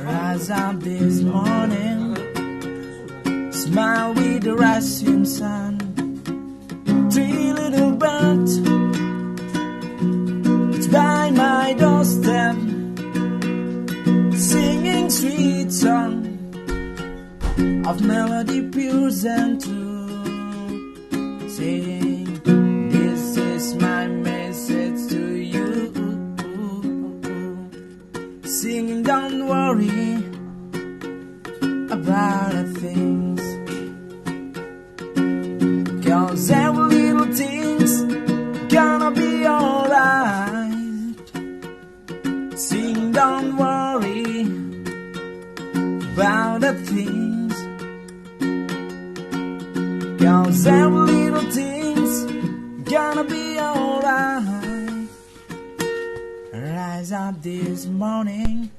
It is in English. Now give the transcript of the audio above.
Rise up this morning, smile with the rising sun. Three little birds, it's by my doorstep, singing sweet song of melody pure and true, saying, this is my message to you. Singing, don't worry about the things, 'cause every little thing's gonna be alright. Sing, don't worry about the things, 'cause every little thing's gonna be alright. Rise up this morning,